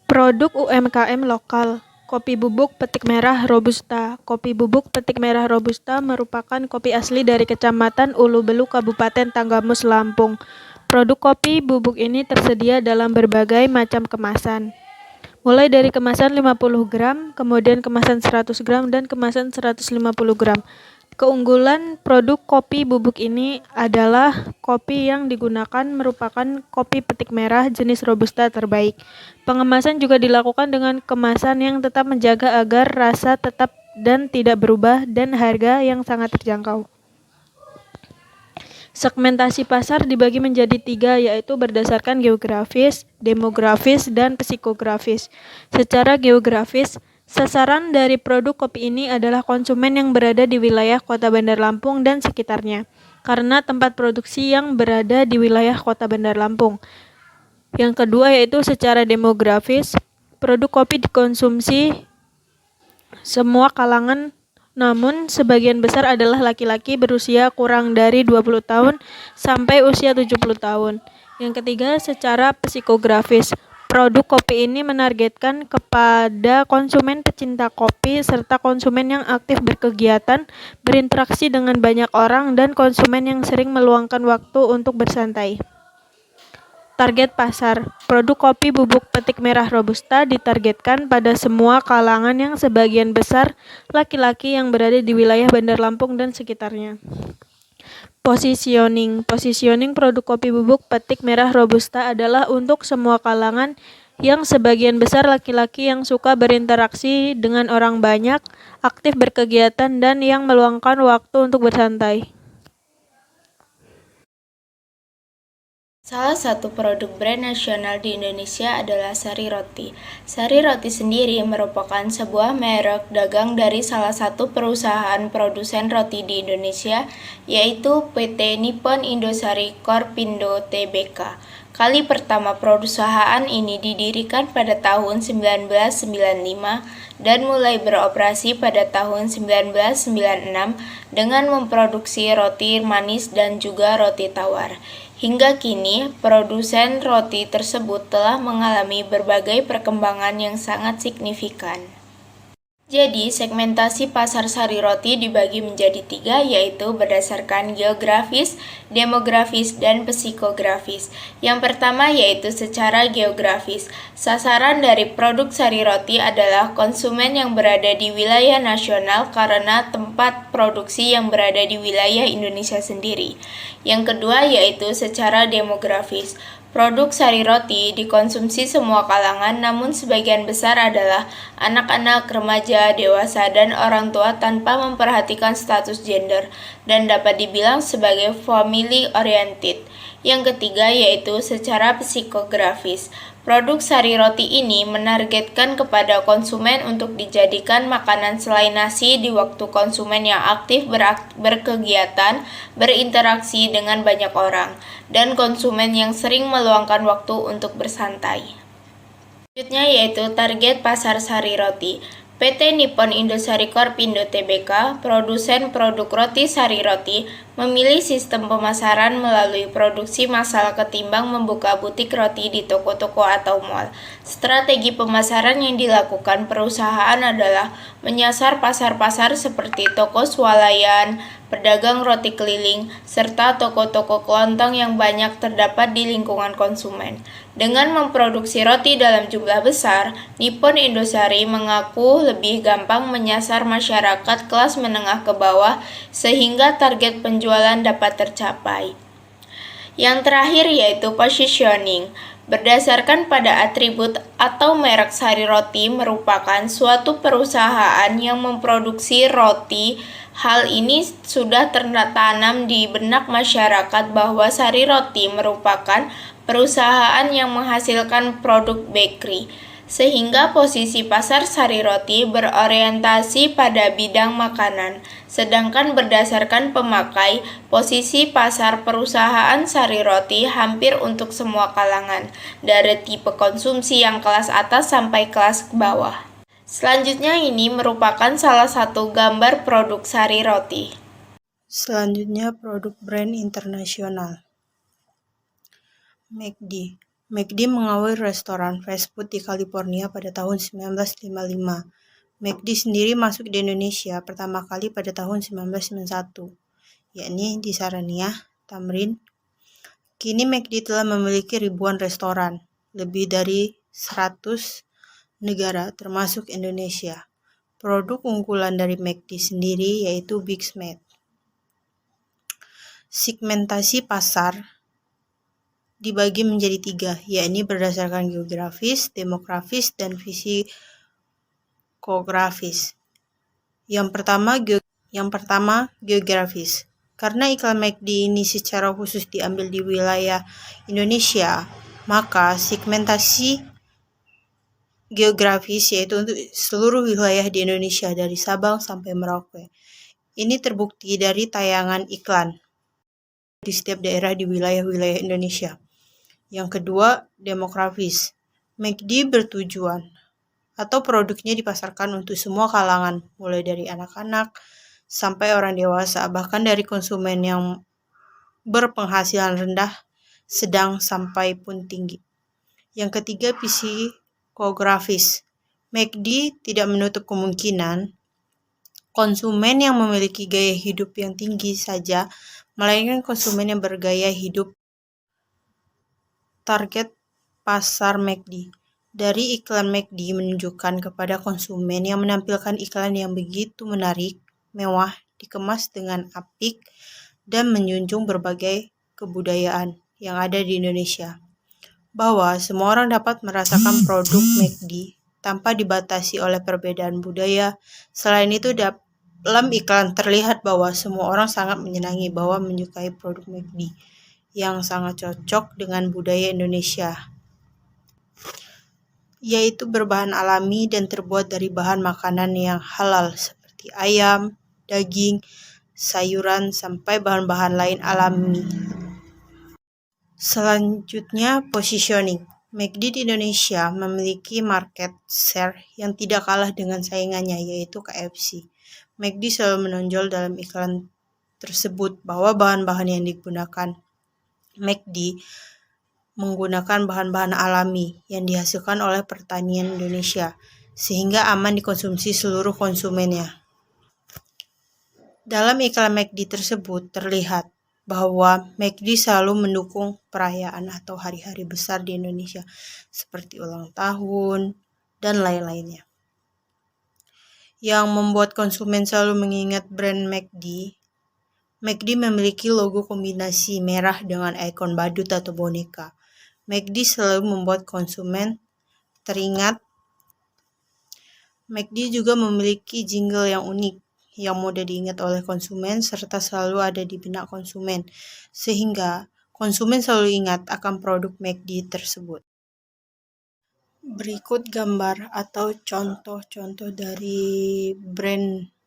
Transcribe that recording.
Produk UMKM lokal. Kopi bubuk petik merah Robusta. Kopi bubuk petik merah Robusta merupakan kopi asli dari Kecamatan Ulu Belu, Kabupaten Tanggamus, Lampung. Produk kopi bubuk ini tersedia dalam berbagai macam kemasan. Mulai dari kemasan 50 gram, kemudian kemasan 100 gram, dan kemasan 150 gram. Keunggulan produk kopi bubuk ini adalah kopi yang digunakan merupakan kopi petik merah jenis Robusta terbaik. Pengemasan juga dilakukan dengan kemasan yang tetap menjaga agar rasa tetap dan tidak berubah dan harga yang sangat terjangkau. Segmentasi pasar dibagi menjadi 3, yaitu berdasarkan geografis, demografis, dan psikografis. Secara geografis, sasaran dari produk kopi ini adalah konsumen yang berada di wilayah Kota Bandar Lampung dan sekitarnya, karena tempat produksi yang berada di wilayah Kota Bandar Lampung. Yang kedua yaitu secara demografis, produk kopi dikonsumsi semua kalangan, namun sebagian besar adalah laki-laki berusia kurang dari 20 tahun sampai usia 70 tahun. Yang ketiga, secara psikografis, produk kopi ini menargetkan kepada konsumen pecinta kopi serta konsumen yang aktif berkegiatan, berinteraksi dengan banyak orang, dan konsumen yang sering meluangkan waktu untuk bersantai. Target pasar. Produk kopi bubuk petik merah Robusta ditargetkan pada semua kalangan yang sebagian besar laki-laki yang berada di wilayah Bandar Lampung dan sekitarnya. Positioning. Positioning produk kopi bubuk petik merah Robusta adalah untuk semua kalangan yang sebagian besar laki-laki yang suka berinteraksi dengan orang banyak, aktif berkegiatan, dan yang meluangkan waktu untuk bersantai. Salah satu produk brand nasional di Indonesia adalah Sari Roti. Sari Roti sendiri merupakan sebuah merek dagang dari salah satu perusahaan produsen roti di Indonesia, yaitu PT Nippon Indosari Korpindo Tbk. Kali pertama perusahaan ini didirikan pada tahun 1995 dan mulai beroperasi pada tahun 1996 dengan memproduksi roti manis dan juga roti tawar. Hingga kini, produsen roti tersebut telah mengalami berbagai perkembangan yang sangat signifikan. Jadi, segmentasi pasar sari roti dibagi menjadi 3, yaitu berdasarkan geografis, demografis, dan psikografis. Yang pertama yaitu secara geografis. Sasaran dari produk sari roti adalah konsumen yang berada di wilayah nasional karena tempat produksi yang berada di wilayah Indonesia sendiri. Yang kedua yaitu secara demografis. Produk sari roti dikonsumsi semua kalangan, namun sebagian besar adalah anak-anak, remaja, dewasa, dan orang tua tanpa memperhatikan status gender, dan dapat dibilang sebagai family oriented. Yang ketiga yaitu secara psikografis. Produk sari roti ini menargetkan kepada konsumen untuk dijadikan makanan selain nasi di waktu konsumen yang aktif berkegiatan, berinteraksi dengan banyak orang, dan konsumen yang sering meluangkan waktu untuk bersantai. Selanjutnya yaitu target pasar sari roti. PT Nippon Indosari Korpindo Tbk, produsen produk roti sari roti, memilih sistem pemasaran melalui produksi massal ketimbang membuka butik roti di toko-toko atau mal. Strategi pemasaran yang dilakukan perusahaan adalah menyasar pasar-pasar seperti toko swalayan, pedagang roti keliling, serta toko-toko kelontong yang banyak terdapat di lingkungan konsumen. Dengan memproduksi roti dalam jumlah besar, Nippon Indosari mengaku lebih gampang menyasar masyarakat kelas menengah ke bawah sehingga target penjualan dapat tercapai. Yang terakhir yaitu positioning. Berdasarkan pada atribut atau merek sari roti merupakan suatu perusahaan yang memproduksi roti. Hal ini sudah tertanam di benak masyarakat bahwa sari roti merupakan perusahaan yang menghasilkan produk bakery, sehingga posisi pasar sari roti berorientasi pada bidang makanan. Sedangkan berdasarkan pemakai, posisi pasar perusahaan sari roti hampir untuk semua kalangan, dari tipe konsumsi yang kelas atas sampai kelas bawah. Selanjutnya ini merupakan salah satu gambar produk sari roti. Selanjutnya produk brand internasional. McD. McD mengawal restoran fast food di California pada tahun 1955. McD sendiri masuk di Indonesia pertama kali pada tahun 1991, yakni di Sarania, Tamrin. Kini McD telah memiliki ribuan restoran, lebih dari 100 negara termasuk Indonesia. Produk unggulan dari McD sendiri yaitu Big Mac. Segmentasi pasar dibagi menjadi 3, yakni berdasarkan geografis, demografis, dan fisikografis. Yang pertama geografis. Karena iklan McD ini secara khusus diambil di wilayah Indonesia, maka segmentasi geografis yaitu untuk seluruh wilayah di Indonesia dari Sabang sampai Merauke. Ini terbukti dari tayangan iklan di setiap daerah di wilayah-wilayah Indonesia. Yang kedua, demografis. McD bertujuan atau produknya dipasarkan untuk semua kalangan, mulai dari anak-anak sampai orang dewasa, bahkan dari konsumen yang berpenghasilan rendah, sedang, sampai pun tinggi. Yang ketiga, psikografis. McD tidak menutup kemungkinan konsumen yang memiliki gaya hidup yang tinggi saja, melainkan konsumen yang bergaya hidup. Target pasar McD. Dari iklan McD menunjukkan kepada konsumen yang menampilkan iklan yang begitu menarik, mewah, dikemas dengan apik, dan menjunjung berbagai kebudayaan yang ada di Indonesia. Bahwa semua orang dapat merasakan produk McD tanpa dibatasi oleh perbedaan budaya. Selain itu, dalam iklan terlihat bahwa semua orang sangat menyenangi bahwa menyukai produk McD yang sangat cocok dengan budaya Indonesia, yaitu berbahan alami dan terbuat dari bahan makanan yang halal seperti ayam, daging, sayuran, sampai bahan-bahan lain alami. Selanjutnya, positioning. McD di Indonesia memiliki market share yang tidak kalah dengan saingannya, yaitu KFC. McD selalu menonjol dalam iklan tersebut bahwa bahan-bahan yang digunakan McD menggunakan bahan-bahan alami yang dihasilkan oleh pertanian Indonesia, sehingga aman dikonsumsi seluruh konsumennya. Dalam iklan McD tersebut terlihat bahwa McD selalu mendukung perayaan atau hari-hari besar di Indonesia, seperti ulang tahun dan lain-lainnya. Yang membuat konsumen selalu mengingat brand McD. McD memiliki logo kombinasi merah dengan ikon badut atau boneka. McD selalu membuat konsumen teringat. McD juga memiliki jingle yang unik, yang mudah diingat oleh konsumen, serta selalu ada di benak konsumen, sehingga konsumen selalu ingat akan produk McD tersebut. Berikut gambar atau contoh-contoh dari brand